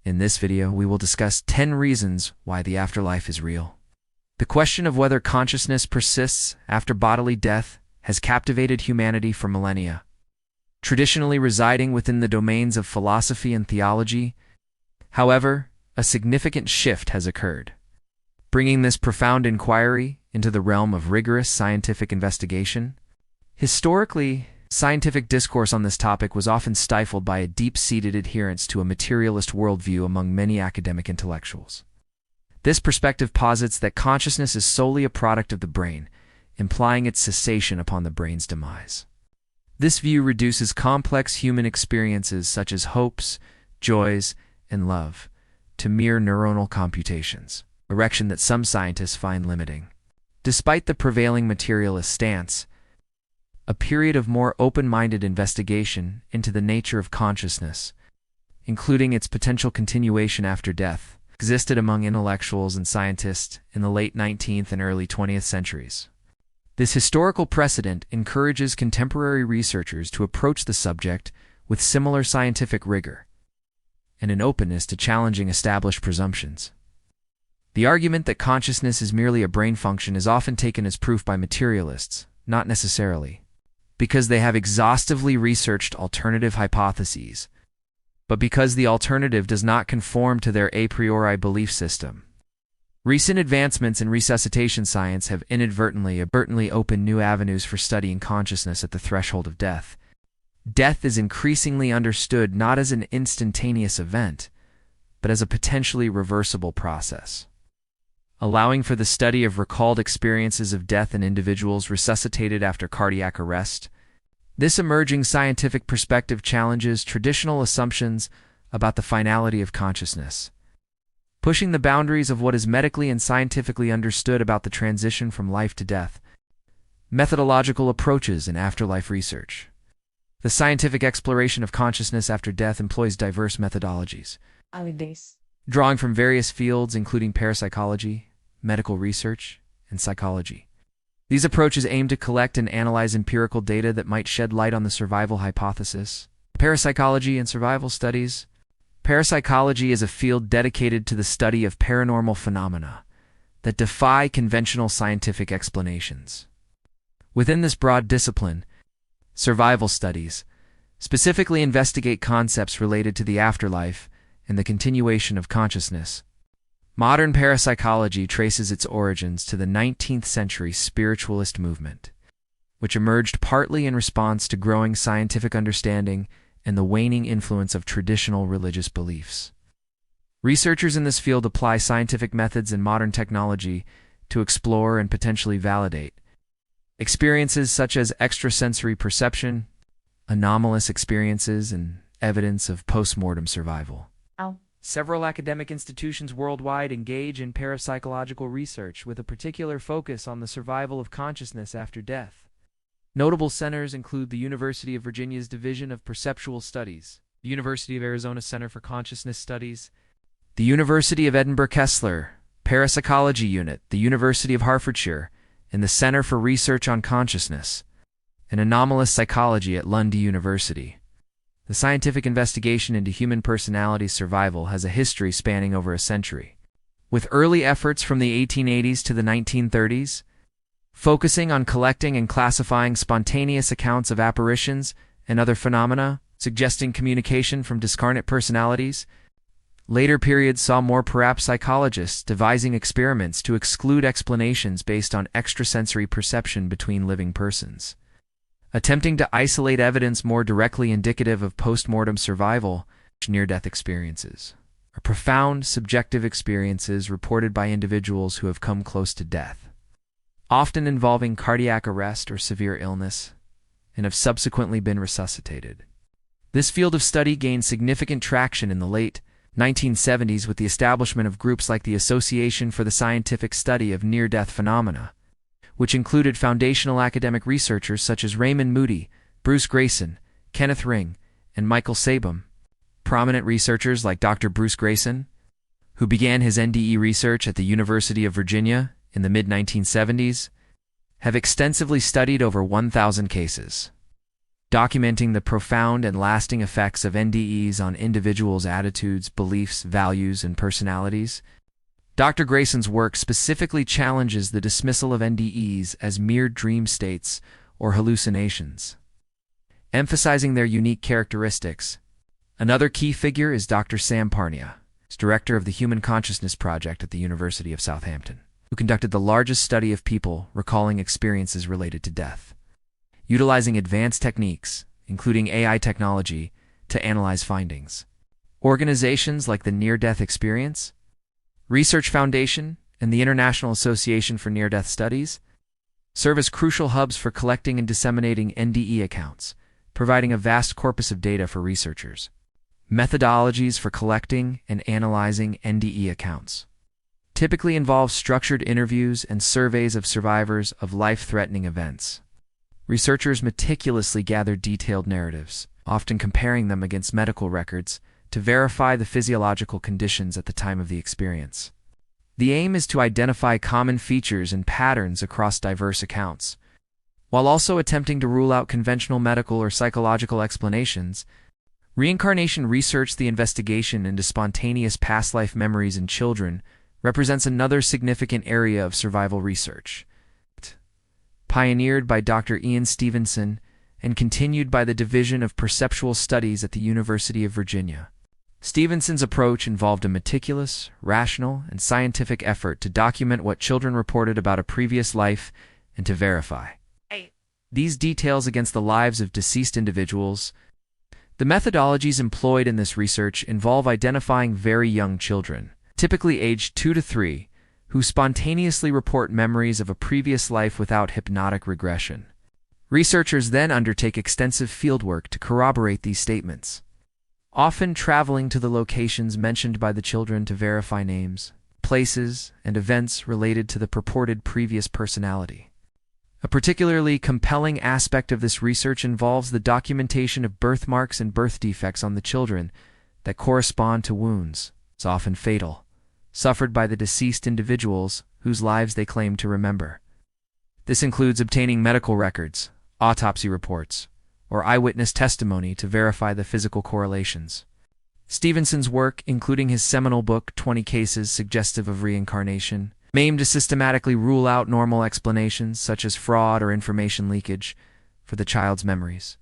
In this video, we will discuss 10 reasons why the afterlife is real. The question of whether consciousness persists after bodily death has captivated humanity for millennia. Traditionally residing within the domains of philosophy and theology, however, a significant shift has occurred, bringing this profound inquiry into the realm of rigorous scientific investigation. Historically, scientific discourse on this topic was often stifled by a deep-seated adherence to a materialist worldview among many academic intellectuals. This perspective posits that consciousness is solely a product of the brain, implying its cessation upon the brain's demise. This view reduces complex human experiences such as hopes, joys, and love to mere neuronal computations, a direction that some scientists find limiting. Despite the prevailing materialist stance, a period of more open-minded investigation into the nature of consciousness, including its potential continuation after death, existed among intellectuals and scientists in the late 19th and early 20th centuries. This historical precedent encourages contemporary researchers to approach the subject with similar scientific rigor and an openness to challenging established presumptions. The argument that consciousness is merely a brain function is often taken as proof by materialists, not necessarily, because they have exhaustively researched alternative hypotheses, but because the alternative does not conform to their a priori belief system. Recent advancements in resuscitation science have inadvertently opened new avenues for studying consciousness at the threshold of death. Death is increasingly understood not as an instantaneous event, but as a potentially reversible process, allowing for the study of recalled experiences of death in individuals resuscitated after cardiac arrest. This emerging scientific perspective challenges traditional assumptions about the finality of consciousness, pushing the boundaries of what is medically and scientifically understood about the transition from life to death. Methodological approaches in afterlife research. The scientific exploration of consciousness after death employs diverse methodologies, drawing from various fields including parapsychology, medical research, and psychology. These approaches aim to collect and analyze empirical data that might shed light on the survival hypothesis. Parapsychology and survival studies. Parapsychology is a field dedicated to the study of paranormal phenomena that defy conventional scientific explanations. Within this broad discipline, survival studies specifically investigate concepts related to the afterlife and the continuation of consciousness. Modern parapsychology traces its origins to the 19th century spiritualist movement, which emerged partly in response to growing scientific understanding and the waning influence of traditional religious beliefs. Researchers in this field apply scientific methods and modern technology to explore and potentially validate experiences such as extrasensory perception, anomalous experiences, and evidence of post-mortem survival. Several academic institutions worldwide engage in parapsychological research with a particular focus on the survival of consciousness after death. Notable centers include the University of Virginia's Division of Perceptual Studies, the University of Arizona Center for Consciousness Studies, the University of Edinburgh Kessler Parapsychology Unit, the University of Hertfordshire, and the Center for Research on Consciousness and Anomalous Psychology at Lundy University. The scientific investigation into human personality survival has a history spanning over a century, with early efforts from the 1880s to the 1930s, focusing on collecting and classifying spontaneous accounts of apparitions and other phenomena, suggesting communication from discarnate personalities. Later periods saw more parapsychologists devising experiments to exclude explanations based on extrasensory perception between living persons, attempting to isolate evidence more directly indicative of post-mortem survival. Near-death experiences are profound, subjective experiences reported by individuals who have come close to death, often involving cardiac arrest or severe illness, and have subsequently been resuscitated. This field of study gained significant traction in the late 1970s with the establishment of groups like the Association for the Scientific Study of Near-Death Phenomena, which included foundational academic researchers such as Raymond Moody, Bruce Grayson, Kenneth Ring, and Michael Sabom. Prominent researchers like Dr. Bruce Grayson, who began his NDE research at the University of Virginia in the mid-1970s, have extensively studied over 1,000 cases. documenting the profound and lasting effects of NDEs on individuals' attitudes, beliefs, values, and personalities. Dr. Grayson's work specifically challenges the dismissal of NDEs as mere dream states or hallucinations, emphasizing their unique characteristics. Another key figure is Dr. Sam Parnia, director of the Human Consciousness Project at the University of Southampton, who conducted the largest study of people recalling experiences related to death, utilizing advanced techniques, including AI technology, to analyze findings. Organizations like the Near-Death Experience, Research Foundation, and the International Association for Near-Death Studies serve as crucial hubs for collecting and disseminating NDE accounts, providing a vast corpus of data for researchers. Methodologies for collecting and analyzing NDE accounts typically involve structured interviews and surveys of survivors of life-threatening events. Researchers meticulously gather detailed narratives, often comparing them against medical records, to verify the physiological conditions at the time of the experience. The aim is to identify common features and patterns across diverse accounts, while also attempting to rule out conventional medical or psychological explanations. Reincarnation research, the investigation into spontaneous past life memories in children, represents another significant area of survival research. Pioneered by Dr. Ian Stevenson and continued by the Division of Perceptual Studies at the University of Virginia. Stevenson's approach involved a meticulous, rational, and scientific effort to document what children reported about a previous life and to verify these details against the lives of deceased individuals. The methodologies employed in this research involve identifying very young children, typically aged 2 to 3, who spontaneously report memories of a previous life without hypnotic regression. Researchers then undertake extensive fieldwork to corroborate these statements, often traveling to the locations mentioned by the children to verify names, places, and events related to the purported previous personality. A particularly compelling aspect of this research involves the documentation of birthmarks and birth defects on the children that correspond to wounds, often fatal, suffered by the deceased individuals whose lives they claim to remember. This includes obtaining medical records, autopsy reports, or eyewitness testimony to verify the physical correlations. Stevenson's work, including his seminal book, 20 Cases Suggestive of Reincarnation, aimed to systematically rule out normal explanations such as fraud or information leakage for the child's memories.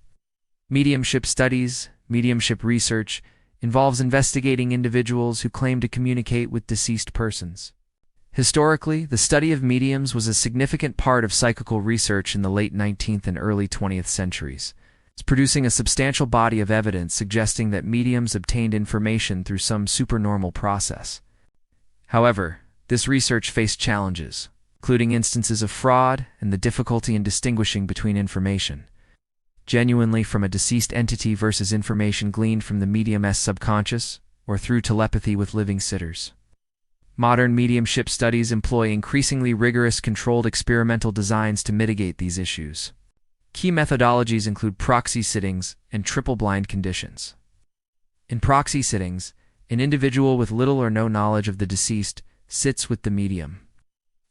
Mediumship studies, mediumship research, involves investigating individuals who claim to communicate with deceased persons. Historically, the study of mediums was a significant part of psychical research in the late 19th and early 20th centuries, producing a substantial body of evidence suggesting that mediums obtained information through some supernormal process. However, this research faced challenges, including instances of fraud and the difficulty in distinguishing between information genuinely from a deceased entity versus information gleaned from the medium's subconscious or through telepathy with living sitters. Modern mediumship studies employ increasingly rigorous controlled experimental designs to mitigate these issues. Key methodologies include proxy sittings and triple-blind conditions. In proxy sittings, an individual with little or no knowledge of the deceased sits with the medium,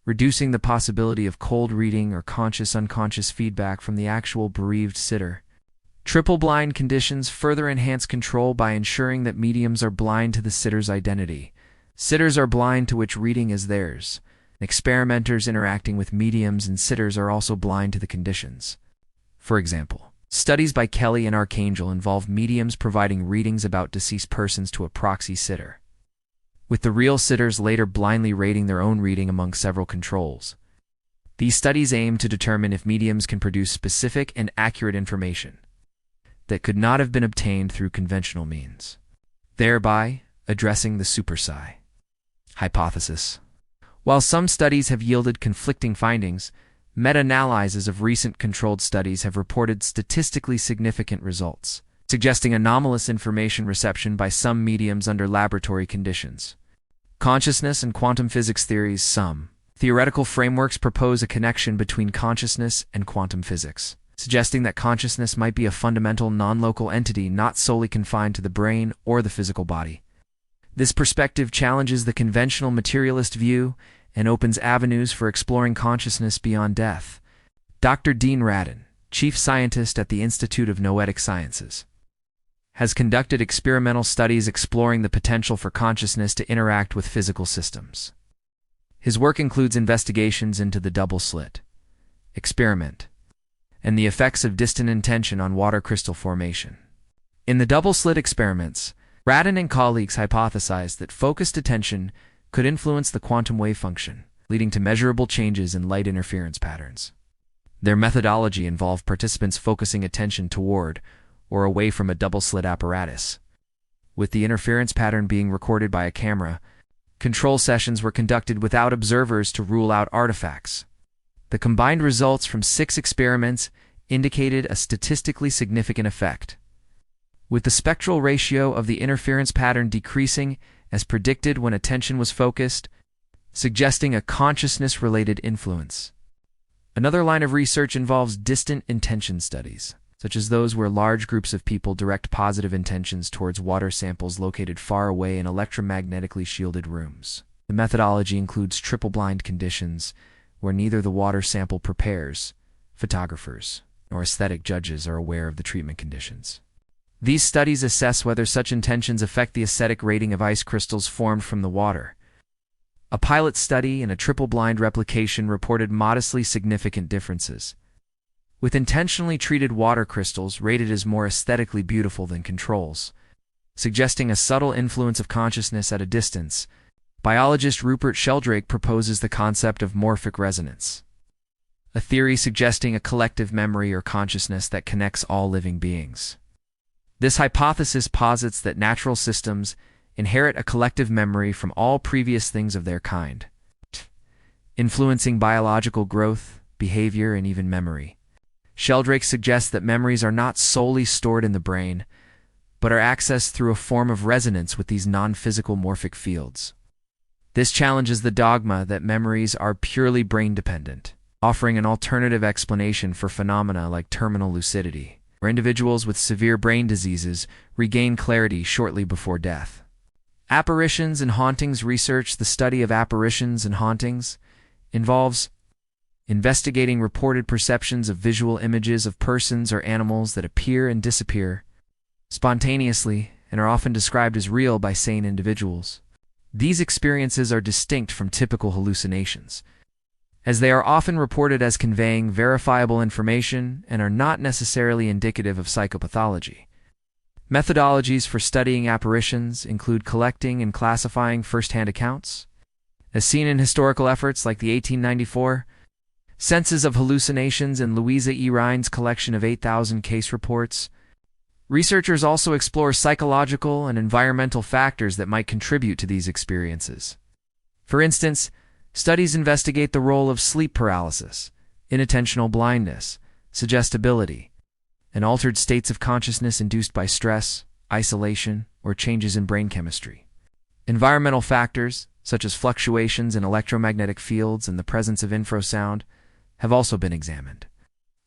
reducing the possibility of cold reading or conscious-unconscious feedback from the actual bereaved sitter. Triple-blind conditions further enhance control by ensuring that mediums are blind to the sitter's identity. Sitters are blind to which reading is theirs. Experimenters interacting with mediums and sitters are also blind to the conditions. For example, studies by Kelly and Archangel involve mediums providing readings about deceased persons to a proxy sitter, with the real sitters later blindly rating their own reading among several controls. These studies aim to determine if mediums can produce specific and accurate information that could not have been obtained through conventional means, thereby addressing the super-psi hypothesis. While some studies have yielded conflicting findings, meta-analyses of recent controlled studies have reported statistically significant results, suggesting anomalous information reception by some mediums under laboratory conditions. Consciousness and quantum physics theories. Some theoretical frameworks propose a connection between consciousness and quantum physics, suggesting that consciousness might be a fundamental non-local entity not solely confined to the brain or the physical body. This perspective challenges the conventional materialist view and opens avenues for exploring consciousness beyond death. Dr. Dean Radin, chief scientist at the Institute of Noetic Sciences, has conducted experimental studies exploring the potential for consciousness to interact with physical systems. His work includes investigations into the double-slit experiment and the effects of distant intention on water crystal formation. In the double-slit experiments, Radin and colleagues hypothesized that focused attention could influence the quantum wave function, leading to measurable changes in light interference patterns. Their methodology involved participants focusing attention toward or away from a double-slit apparatus, with the interference pattern being recorded by a camera. Control sessions were conducted without observers to rule out artifacts. The combined results from 6 experiments indicated a statistically significant effect, with the spectral ratio of the interference pattern decreasing as predicted when attention was focused, suggesting a consciousness-related influence. Another line of research involves distant intention studies, such as those where large groups of people direct positive intentions towards water samples located far away in electromagnetically shielded rooms. The methodology includes triple-blind conditions where neither the water sample preparers, photographers, nor aesthetic judges are aware of the treatment conditions. These studies assess whether such intentions affect the aesthetic rating of ice crystals formed from the water. A pilot study and a triple-blind replication reported modestly significant differences, with intentionally treated water crystals rated as more aesthetically beautiful than controls, suggesting a subtle influence of consciousness at a distance. Biologist Rupert Sheldrake proposes the concept of morphic resonance, a theory suggesting a collective memory or consciousness that connects all living beings. This hypothesis posits that natural systems inherit a collective memory from all previous things of their kind, influencing biological growth, behavior, and even memory. Sheldrake suggests that memories are not solely stored in the brain, but are accessed through a form of resonance with these non-physical morphic fields. This challenges the dogma that memories are purely brain-dependent, offering an alternative explanation for phenomena like terminal lucidity, where individuals with severe brain diseases regain clarity shortly before death. Apparitions and hauntings research. The study of apparitions and hauntings involves investigating reported perceptions of visual images of persons or animals that appear and disappear spontaneously and are often described as real by sane individuals. These experiences are distinct from typical hallucinations, as they are often reported as conveying verifiable information and are not necessarily indicative of psychopathology. Methodologies for studying apparitions include collecting and classifying first-hand accounts, as seen in historical efforts like the 1894 Census of Hallucinations and Louisa E. Rhine's collection of 8,000 case reports. Researchers also explore psychological and environmental factors that might contribute to these experiences. For instance, studies investigate the role of sleep paralysis, inattentional blindness, suggestibility, and altered states of consciousness induced by stress, isolation, or changes in brain chemistry. Environmental factors, such as fluctuations in electromagnetic fields and the presence of infrasound, have also been examined.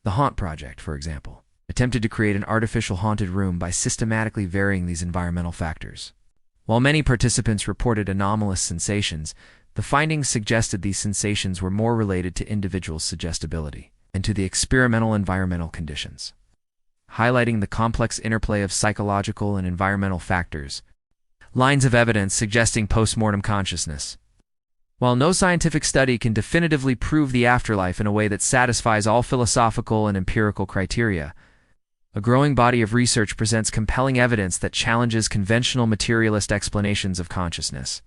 The Haunt Project, for example, attempted to create an artificial haunted room by systematically varying these environmental factors. While many participants reported anomalous sensations, the findings suggested these sensations were more related to individuals' suggestibility and to the experimental environmental conditions. Highlighting the complex interplay of psychological and environmental factors, lines of evidence suggesting postmortem consciousness. While no scientific study can definitively prove the afterlife in a way that satisfies all philosophical and empirical criteria, a growing body of research presents compelling evidence that challenges conventional materialist explanations of consciousness.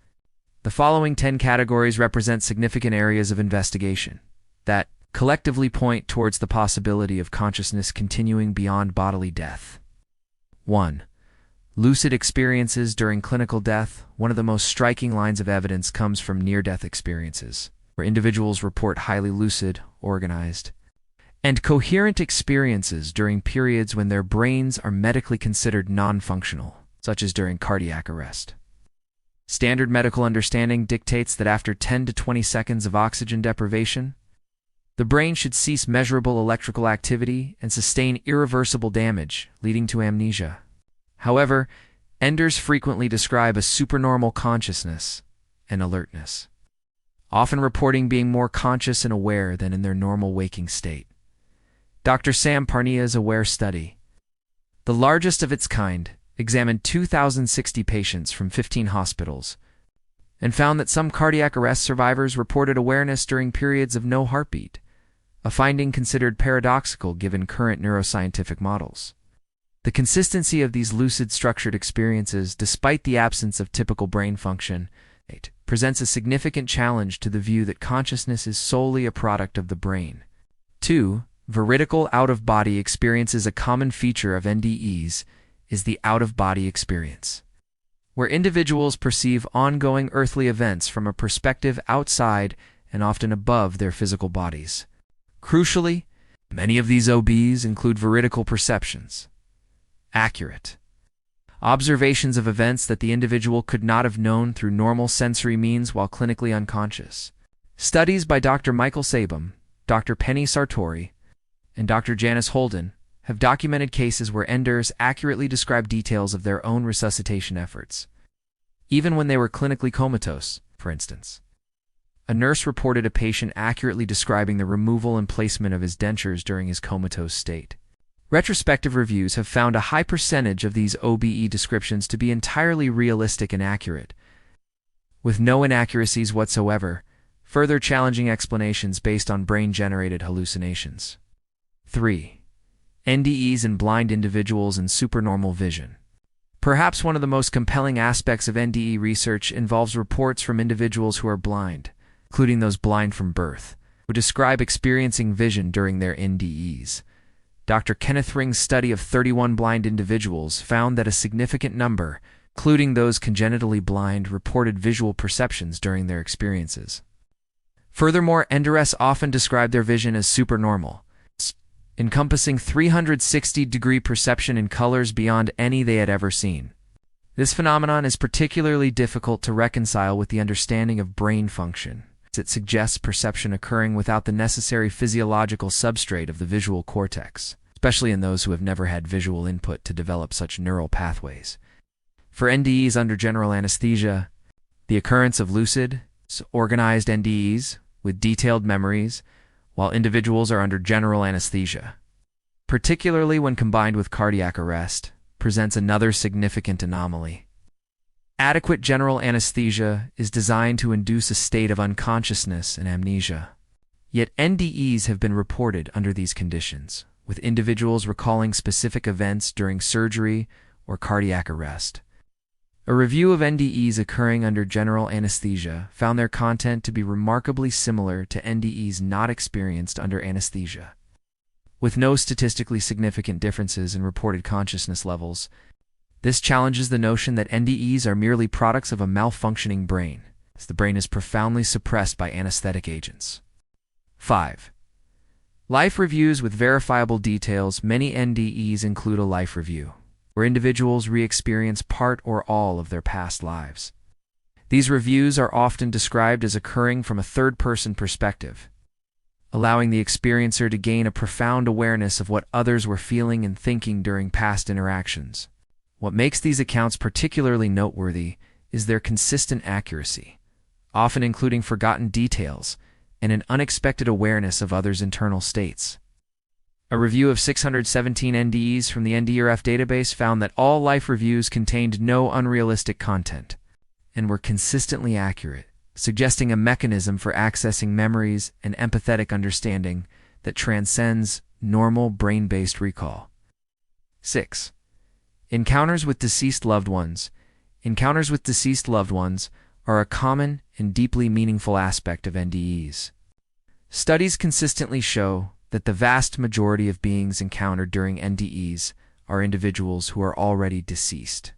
The following 10 categories represent significant areas of investigation that collectively point towards the possibility of consciousness continuing beyond bodily death. 1. Lucid experiences during clinical death. One of the most striking lines of evidence comes from near-death experiences, where individuals report highly lucid, organized, and coherent experiences during periods when their brains are medically considered non-functional, such as during cardiac arrest. Standard medical understanding dictates that after 10 to 20 seconds of oxygen deprivation, the brain should cease measurable electrical activity and sustain irreversible damage, leading to amnesia. However, enders frequently describe a supernormal consciousness and alertness, often reporting being more conscious and aware than in their normal waking state. Dr. Sam Parnia's AWARE study, the largest of its kind, examined 2,060 patients from 15 hospitals and found that some cardiac arrest survivors reported awareness during periods of no heartbeat, a finding considered paradoxical given current neuroscientific models. The consistency of these lucid structured experiences, despite the absence of typical brain function, presents a significant challenge to the view that consciousness is solely a product of the brain. 2. Veridical out-of-body experiences. A common feature of NDEs is the out-of-body experience, where individuals perceive ongoing earthly events from a perspective outside and often above their physical bodies. Crucially, many of these OBs include veridical perceptions, accurate observations of events that the individual could not have known through normal sensory means while clinically unconscious. Studies by Dr. Michael Sabum, Dr. Penny Sartori, and Dr. Janice Holden have documented cases where enders accurately describe details of their own resuscitation efforts, even when they were clinically comatose, for instance. A nurse reported a patient accurately describing the removal and placement of his dentures during his comatose state. Retrospective reviews have found a high percentage of these OBE descriptions to be entirely realistic and accurate, with no inaccuracies whatsoever, further challenging explanations based on brain-generated hallucinations. 3. NDEs in blind individuals and supernormal vision. Perhaps one of the most compelling aspects of NDE research involves reports from individuals who are blind, including those blind from birth, who describe experiencing vision during their NDEs. Dr. Kenneth Ring's study of 31 blind individuals found that a significant number, including those congenitally blind, reported visual perceptions during their experiences. Furthermore, NDEs often describe their vision as supernormal, encompassing 360-degree perception in colors beyond any they had ever seen. This phenomenon is particularly difficult to reconcile with the understanding of brain function, as it suggests perception occurring without the necessary physiological substrate of the visual cortex, especially in those who have never had visual input to develop such neural pathways. For NDEs under general anesthesia, the occurrence of lucid, organized NDEs with detailed memories, while individuals are under general anesthesia, particularly when combined with cardiac arrest, presents another significant anomaly. Adequate general anesthesia is designed to induce a state of unconsciousness and amnesia. Yet NDEs have been reported under these conditions, with individuals recalling specific events during surgery or cardiac arrest. A review of NDEs occurring under general anesthesia found their content to be remarkably similar to NDEs not experienced under anesthesia. With no statistically significant differences in reported consciousness levels, this challenges the notion that NDEs are merely products of a malfunctioning brain, as the brain is profoundly suppressed by anesthetic agents. 5. Life reviews with verifiable details. Many NDEs include a life review, where individuals re-experience part or all of their past lives. These reviews are often described as occurring from a third-person perspective, allowing the experiencer to gain a profound awareness of what others were feeling and thinking during past interactions. What makes these accounts particularly noteworthy is their consistent accuracy, often including forgotten details and an unexpected awareness of others' internal states. A review of 617 NDEs from the NDRF database found that all life reviews contained no unrealistic content and were consistently accurate, suggesting a mechanism for accessing memories and empathetic understanding that transcends normal brain-based recall. 6. Encounters with deceased loved ones. Encounters with deceased loved ones are a common and deeply meaningful aspect of NDEs. Studies consistently show that the vast majority of beings encountered during NDEs are individuals who are already deceased.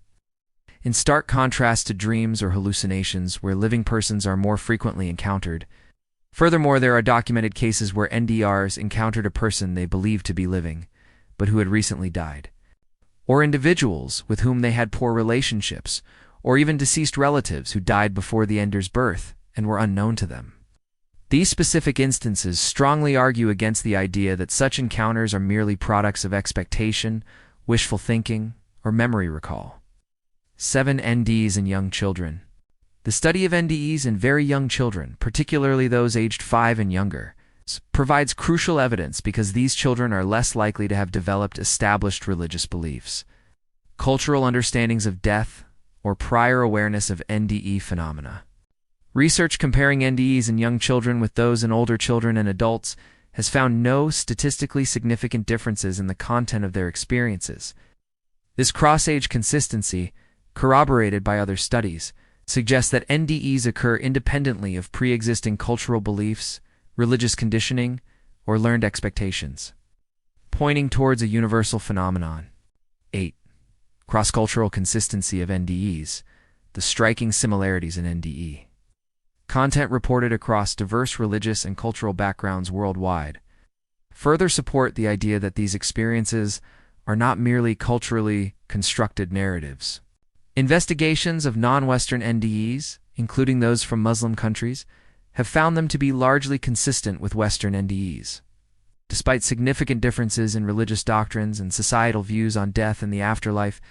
In stark contrast to dreams or hallucinations where living persons are more frequently encountered. Furthermore, there are documented cases where NDRs encountered a person they believed to be living, but who had recently died, or individuals with whom they had poor relationships, or even deceased relatives who died before the ender's birth and were unknown to them. These specific instances strongly argue against the idea that such encounters are merely products of expectation, wishful thinking, or memory recall. 7. NDEs in young children. The study of NDEs in very young children, particularly those aged 5 and younger, provides crucial evidence because these children are less likely to have developed established religious beliefs, cultural understandings of death, or prior awareness of NDE phenomena. Research comparing NDEs in young children with those in older children and adults has found no statistically significant differences in the content of their experiences. This cross-age consistency, corroborated by other studies, suggests that NDEs occur independently of pre-existing cultural beliefs, religious conditioning, or learned expectations, pointing towards a universal phenomenon. 8. Cross-cultural consistency of NDEs, the striking similarities in NDE. Content reported across diverse religious and cultural backgrounds worldwide further support the idea that these experiences are not merely culturally constructed narratives. Investigations of non-Western NDEs, including those from Muslim countries, have found them to be largely consistent with Western NDEs. Despite significant differences in religious doctrines and societal views on death and the afterlife,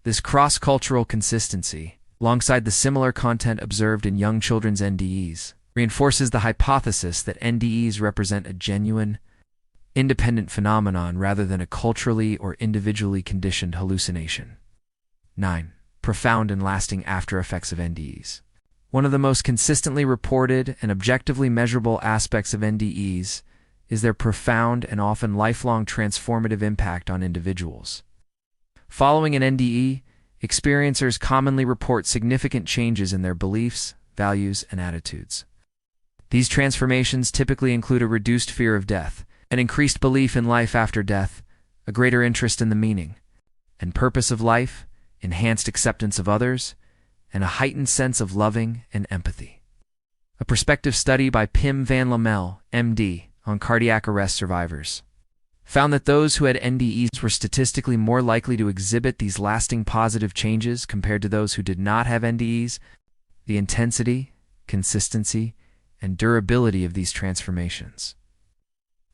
this cross-cultural consistency, alongside the similar content observed in young children's NDEs, reinforces the hypothesis that NDEs represent a genuine, independent phenomenon rather than a culturally or individually conditioned hallucination. 9. Profound and lasting after-effects of NDEs. One of the most consistently reported and objectively measurable aspects of NDEs is their profound and often lifelong transformative impact on individuals. Following an NDE, experiencers commonly report significant changes in their beliefs, values, and attitudes. These transformations typically include a reduced fear of death, an increased belief in life after death, a greater interest in the meaning and purpose of life, enhanced acceptance of others, and a heightened sense of loving and empathy. A prospective study by Pim van Lommel, MD, on cardiac arrest survivors found that those who had NDEs were statistically more likely to exhibit these lasting positive changes compared to those who did not have NDEs. The intensity, consistency, and durability of these transformations,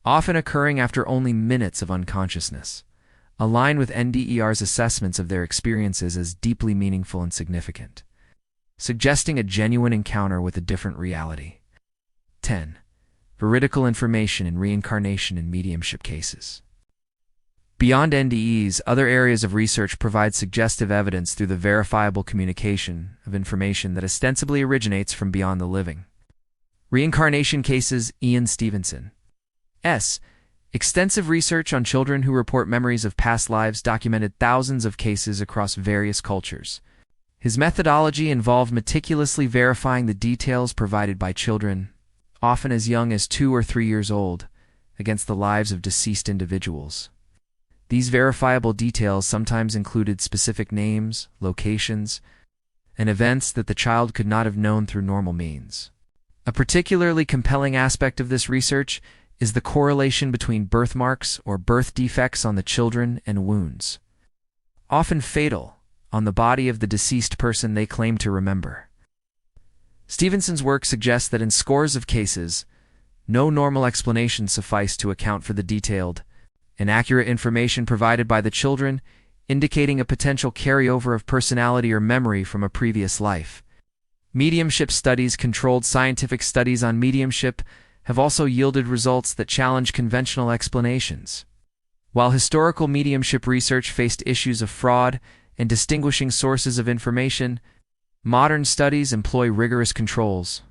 often occurring after only minutes of unconsciousness, align with NDER's assessments of their experiences as deeply meaningful and significant, suggesting a genuine encounter with a different reality. 10. Veridical information in reincarnation and mediumship cases. Beyond NDEs, other areas of research provide suggestive evidence through the verifiable communication of information that ostensibly originates from beyond the living. Reincarnation cases. Ian Stevenson. Extensive research on children who report memories of past lives documented thousands of cases across various cultures. His methodology involved meticulously verifying the details provided by children, often as young as 2 or 3 years old, against the lives of deceased individuals. These verifiable details sometimes included specific names, locations, and events that the child could not have known through normal means. A particularly compelling aspect of this research is the correlation between birthmarks or birth defects on the children and wounds, often fatal, on the body of the deceased person they claim to remember. Stevenson's work suggests that in scores of cases, no normal explanation sufficed to account for the detailed, inaccurate information provided by the children, indicating a potential carryover of personality or memory from a previous life. Mediumship studies, controlled scientific studies on mediumship, have also yielded results that challenge conventional explanations. While historical mediumship research faced issues of fraud and distinguishing sources of information, modern studies employ rigorous controls.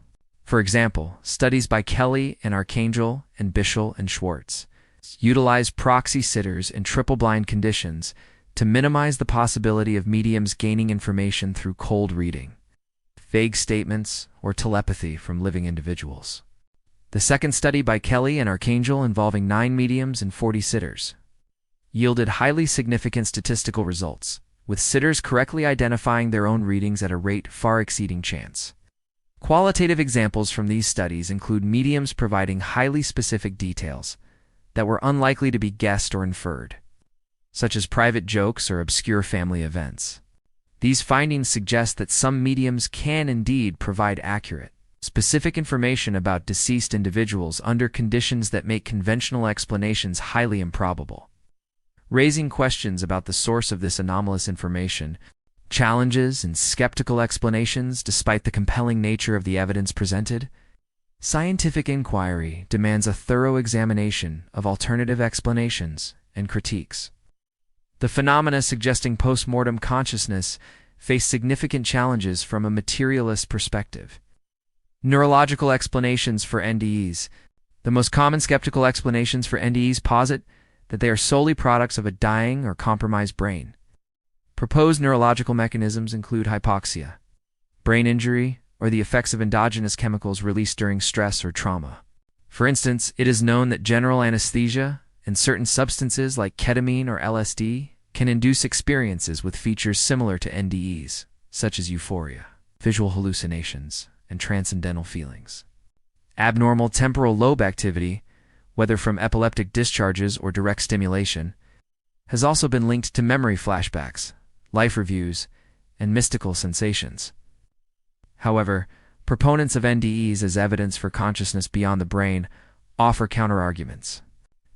For example, studies by Kelly and Archangel and Bischel and Schwartz utilize proxy sitters in triple-blind conditions to minimize the possibility of mediums gaining information through cold reading, vague statements, or telepathy from living individuals. The second study by Kelly and Archangel, involving 9 mediums and 40 sitters, yielded highly significant statistical results, with sitters correctly identifying their own readings at a rate far exceeding chance. Qualitative examples from these studies include mediums providing highly specific details that were unlikely to be guessed or inferred, such as private jokes or obscure family events. These findings suggest that some mediums can indeed provide accurate, specific information about deceased individuals under conditions that make conventional explanations highly improbable. Raising questions about the source of this anomalous information, challenges and skeptical explanations despite the compelling nature of the evidence presented. Scientific inquiry demands a thorough examination of alternative explanations and critiques. The phenomena suggesting post-mortem consciousness face significant challenges from a materialist perspective. Neurological explanations for NDEs. The most common skeptical explanations for NDEs posit that they are solely products of a dying or compromised brain. Proposed neurological mechanisms include hypoxia, brain injury, or the effects of endogenous chemicals released during stress or trauma. For instance, it is known that general anesthesia and certain substances like ketamine or LSD can induce experiences with features similar to NDEs, such as euphoria, visual hallucinations, and transcendental feelings. Abnormal temporal lobe activity, whether from epileptic discharges or direct stimulation, has also been linked to memory flashbacks, life reviews, and mystical sensations. However, proponents of NDEs as evidence for consciousness beyond the brain offer counterarguments.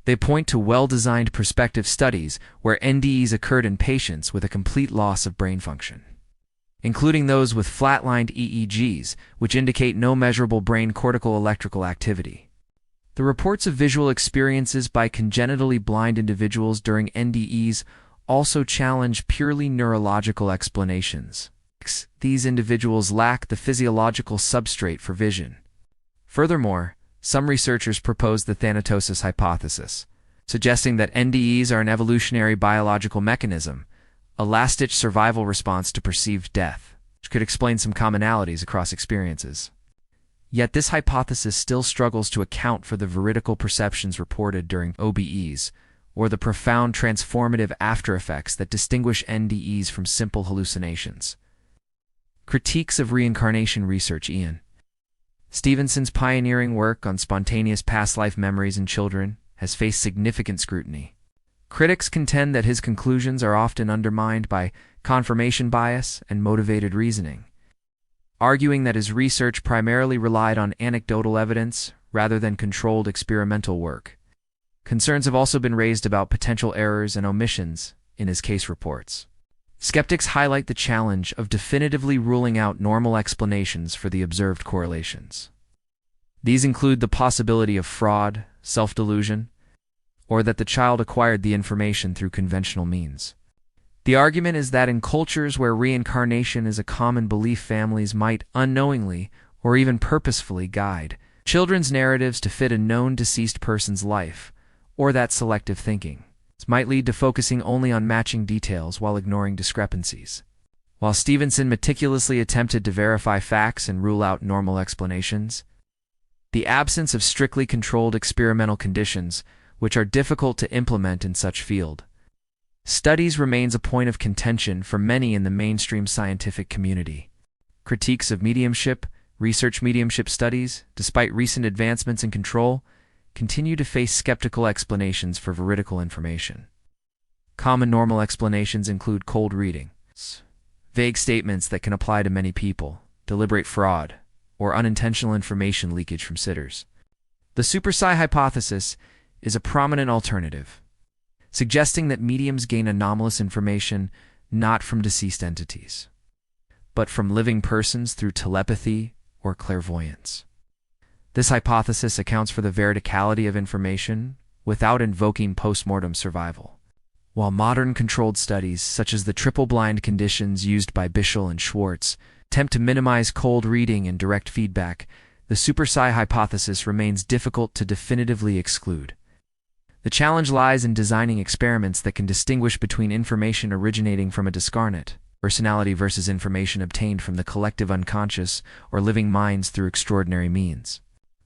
They point to well-designed prospective studies where NDEs occurred in patients with a complete loss of brain function, including those with flatlined EEGs, which indicate no measurable brain cortical electrical activity. The reports of visual experiences by congenitally blind individuals during NDEs also challenge purely neurological explanations. These individuals lack the physiological substrate for vision. Furthermore, some researchers propose the thanatosis hypothesis, suggesting that NDEs are an evolutionary biological mechanism, a last-ditch survival response to perceived death, which could explain some commonalities across experiences. Yet this hypothesis still struggles to account for the veridical perceptions reported during OBEs, or the profound transformative aftereffects that distinguish NDEs from simple hallucinations. Critiques of reincarnation research. Ian Stevenson's pioneering work on spontaneous past life memories in children has faced significant scrutiny. Critics contend that his conclusions are often undermined by confirmation bias and motivated reasoning, arguing that his research primarily relied on anecdotal evidence rather than controlled experimental work. Concerns have also been raised about potential errors and omissions in his case reports. Skeptics highlight the challenge of definitively ruling out normal explanations for the observed correlations. These include the possibility of fraud, self-delusion, or that the child acquired the information through conventional means. The argument is that in cultures where reincarnation is a common belief, families might unknowingly or even purposefully guide children's narratives to fit a known deceased person's life, or that selective thinking might lead to focusing only on matching details while ignoring discrepancies. While Stevenson meticulously attempted to verify facts and rule out normal explanations, the absence of strictly controlled experimental conditions, which are difficult to implement in such field, studies remains a point of contention for many in the mainstream scientific community. Critiques of mediumship, research mediumship studies, despite recent advancements in control, continue to face skeptical explanations for veridical information. Common normal explanations include cold reading, vague statements that can apply to many people, deliberate fraud, or unintentional information leakage from sitters. The super-psi hypothesis is a prominent alternative, suggesting that mediums gain anomalous information not from deceased entities, but from living persons through telepathy or clairvoyance. This hypothesis accounts for the veridicality of information without invoking post-mortem survival. While modern controlled studies, such as the triple-blind conditions used by Bischel and Schwartz, attempt to minimize cold reading and direct feedback, the super-psi hypothesis remains difficult to definitively exclude. The challenge lies in designing experiments that can distinguish between information originating from a discarnate personality versus information obtained from the collective unconscious or living minds through extraordinary means.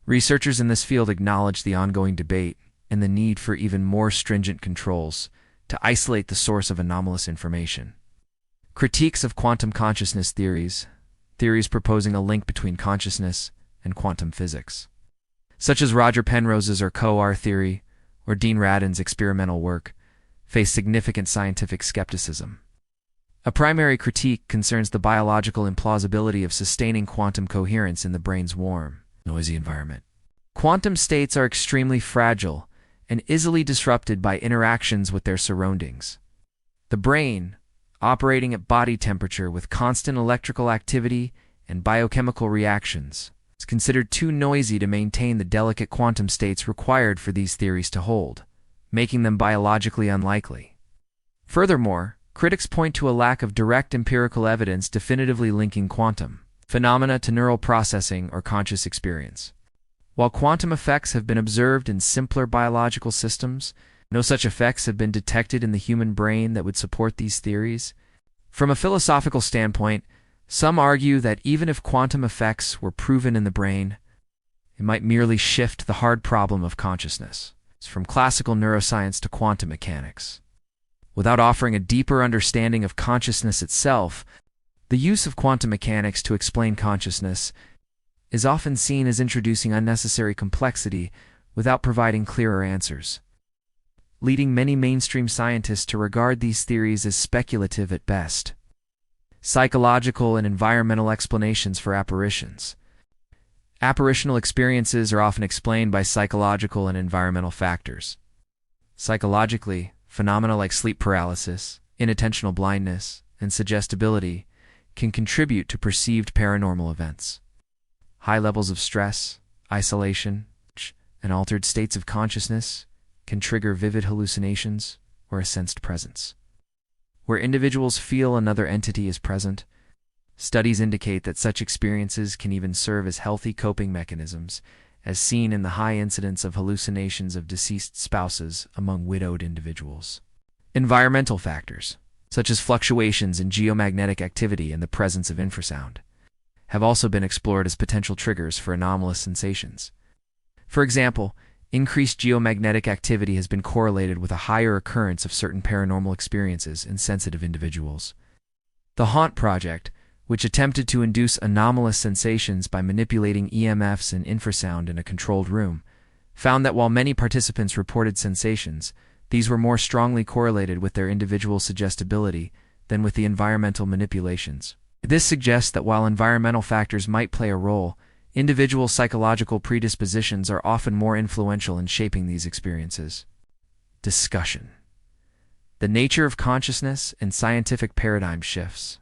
Researchers in this field acknowledge the ongoing debate and the need for even more stringent controls to isolate the source of anomalous information. Critiques of quantum consciousness theories proposing a link between consciousness and quantum physics, such as Roger Penrose's or CoR theory or Dean Radin's experimental work, face significant scientific skepticism. A primary critique concerns the biological implausibility of sustaining quantum coherence in the brain's warm, noisy environment. Quantum states are extremely fragile and easily disrupted by interactions with their surroundings. The brain, operating at body temperature with constant electrical activity and biochemical reactions, It's considered too noisy to maintain the delicate quantum states required for these theories to hold, making them biologically unlikely. Furthermore, critics point to a lack of direct empirical evidence definitively linking quantum phenomena to neural processing or conscious experience. While quantum effects have been observed in simpler biological systems, no such effects have been detected in the human brain that would support these theories. From a philosophical standpoint, some argue that even if quantum effects were proven in the brain, it might merely shift the hard problem of consciousness, from classical neuroscience to quantum mechanics. Without offering a deeper understanding of consciousness itself, the use of quantum mechanics to explain consciousness is often seen as introducing unnecessary complexity without providing clearer answers, leading many mainstream scientists to regard these theories as speculative at best. Psychological and environmental explanations for apparitions. Apparitional experiences are often explained by psychological and environmental factors. Psychologically, phenomena like sleep paralysis, inattentional blindness, and suggestibility can contribute to perceived paranormal events. High levels of stress, isolation, and altered states of consciousness can trigger vivid hallucinations or a sensed presence. Where individuals feel another entity is present, studies indicate that such experiences can even serve as healthy coping mechanisms, as seen in the high incidence of hallucinations of deceased spouses among widowed individuals. Environmental factors, such as fluctuations in geomagnetic activity and the presence of infrasound, have also been explored as potential triggers for anomalous sensations. For example, increased geomagnetic activity has been correlated with a higher occurrence of certain paranormal experiences in sensitive individuals. The Haunt Project, which attempted to induce anomalous sensations by manipulating EMFs and infrasound in a controlled room, found that while many participants reported sensations, these were more strongly correlated with their individual suggestibility than with the environmental manipulations. This suggests that while environmental factors might play a role, individual psychological predispositions are often more influential in shaping these experiences. Discussion. The nature of consciousness and scientific paradigm shifts.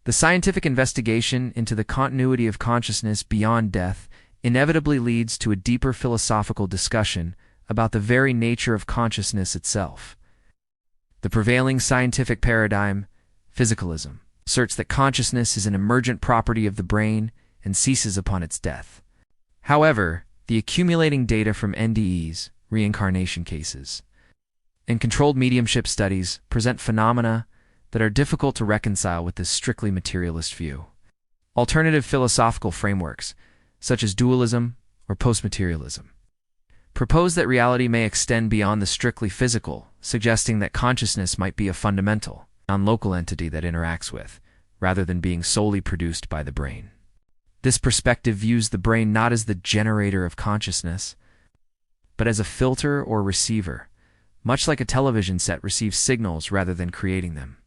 The scientific investigation into the continuity of consciousness beyond death inevitably leads to a deeper philosophical discussion about the very nature of consciousness itself. The prevailing scientific paradigm, physicalism, asserts that consciousness is an emergent property of the brain and ceases upon its death. However, the accumulating data from NDEs, reincarnation cases, and controlled mediumship studies present phenomena that are difficult to reconcile with this strictly materialist view. Alternative philosophical frameworks, such as dualism or postmaterialism, propose that reality may extend beyond the strictly physical, suggesting that consciousness might be a fundamental, non-local entity that interacts with, rather than being solely produced by the brain. This perspective views the brain not as the generator of consciousness, but as a filter or receiver, much like a television set receives signals rather than creating them.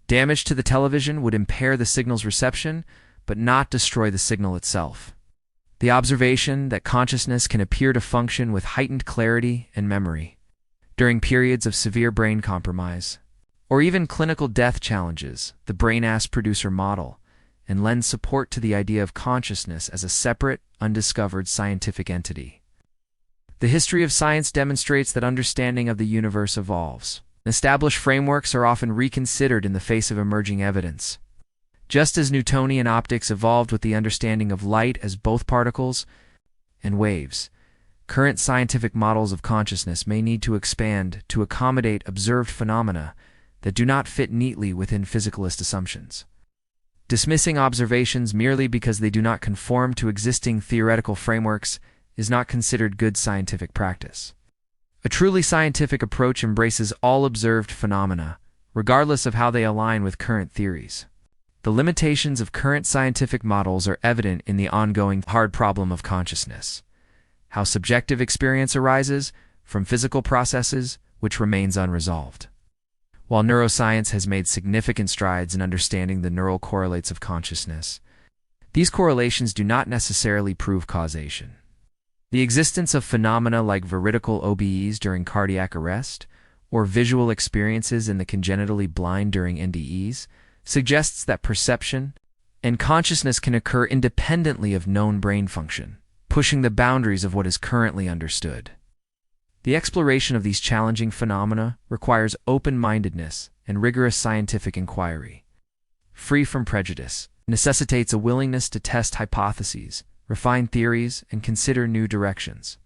Damage to the television would impair the signal's reception, but not destroy the signal itself. The observation that consciousness can appear to function with heightened clarity and memory during periods of severe brain compromise, or even clinical death challenges the brain-ass producer model, and lends support to the idea of consciousness as a separate, undiscovered scientific entity. The history of science demonstrates that understanding of the universe evolves. Established frameworks are often reconsidered in the face of emerging evidence. Just as Newtonian optics evolved with the understanding of light as both particles and waves, current scientific models of consciousness may need to expand to accommodate observed phenomena that do not fit neatly within physicalist assumptions. Dismissing observations merely because they do not conform to existing theoretical frameworks is not considered good scientific practice. A truly scientific approach embraces all observed phenomena, regardless of how they align with current theories. The limitations of current scientific models are evident in the ongoing hard problem of consciousness, how subjective experience arises from physical processes which remains unresolved. While neuroscience has made significant strides in understanding the neural correlates of consciousness, these correlations do not necessarily prove causation. The existence of phenomena like veridical OBEs during cardiac arrest, or visual experiences in the congenitally blind during NDEs, suggests that perception and consciousness can occur independently of known brain function, pushing the boundaries of what is currently understood. The exploration of these challenging phenomena requires open-mindedness and rigorous scientific inquiry. Free from prejudice, necessitates a willingness to test hypotheses, refine theories, and consider new directions,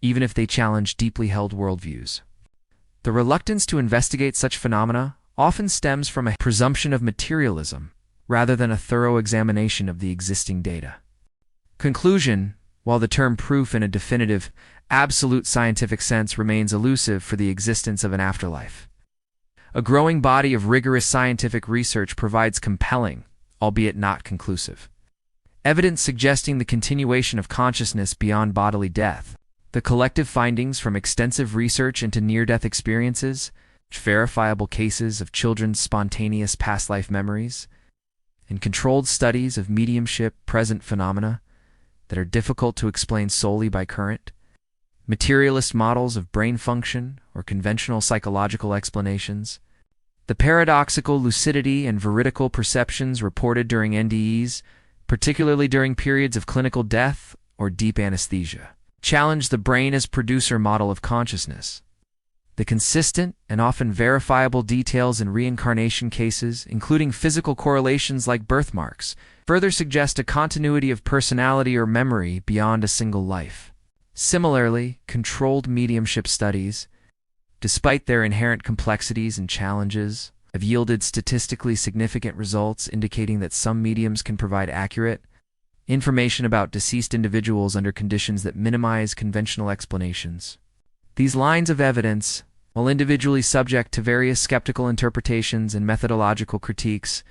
even if they challenge deeply held worldviews. The reluctance to investigate such phenomena often stems from a presumption of materialism rather than a thorough examination of the existing data. Conclusion: while the term proof in a definitive, absolute scientific sense remains elusive for the existence of an afterlife, a growing body of rigorous scientific research provides compelling, albeit not conclusive, evidence suggesting the continuation of consciousness beyond bodily death. The collective findings from extensive research into near-death experiences, verifiable cases of children's spontaneous past life memories, and controlled studies of mediumship-present phenomena that are difficult to explain solely by current, materialist models of brain function or conventional psychological explanations, the paradoxical lucidity and veridical perceptions reported during NDEs, particularly during periods of clinical death or deep anesthesia, challenge the brain as producer model of consciousness. The consistent and often verifiable details in reincarnation cases, including physical correlations like birthmarks, further suggest a continuity of personality or memory beyond a single life. Similarly, controlled mediumship studies, despite their inherent complexities and challenges, have yielded statistically significant results indicating that some mediums can provide accurate information about deceased individuals under conditions that minimize conventional explanations. These lines of evidence, while individually subject to various skeptical interpretations and methodological critiques,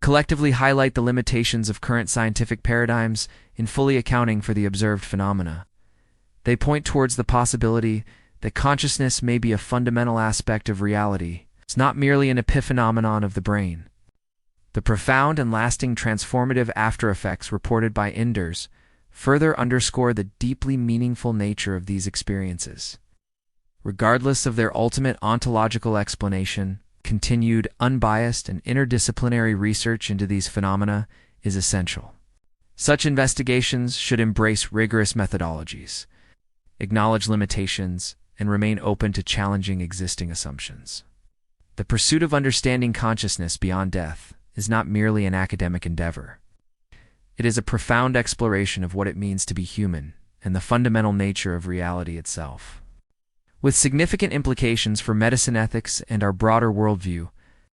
collectively highlight the limitations of current scientific paradigms in fully accounting for the observed phenomena. They point towards the possibility that consciousness may be a fundamental aspect of reality. It's not merely an epiphenomenon of the brain. The profound and lasting transformative after-effects reported by Inders further underscore the deeply meaningful nature of these experiences. Regardless of their ultimate ontological explanation, continued, unbiased, and interdisciplinary research into these phenomena is essential. Such investigations should embrace rigorous methodologies, acknowledge limitations, and remain open to challenging existing assumptions. The pursuit of understanding consciousness beyond death is not merely an academic endeavor. It is a profound exploration of what it means to be human and the fundamental nature of reality itself. With significant implications for medicine ethics and our broader worldview,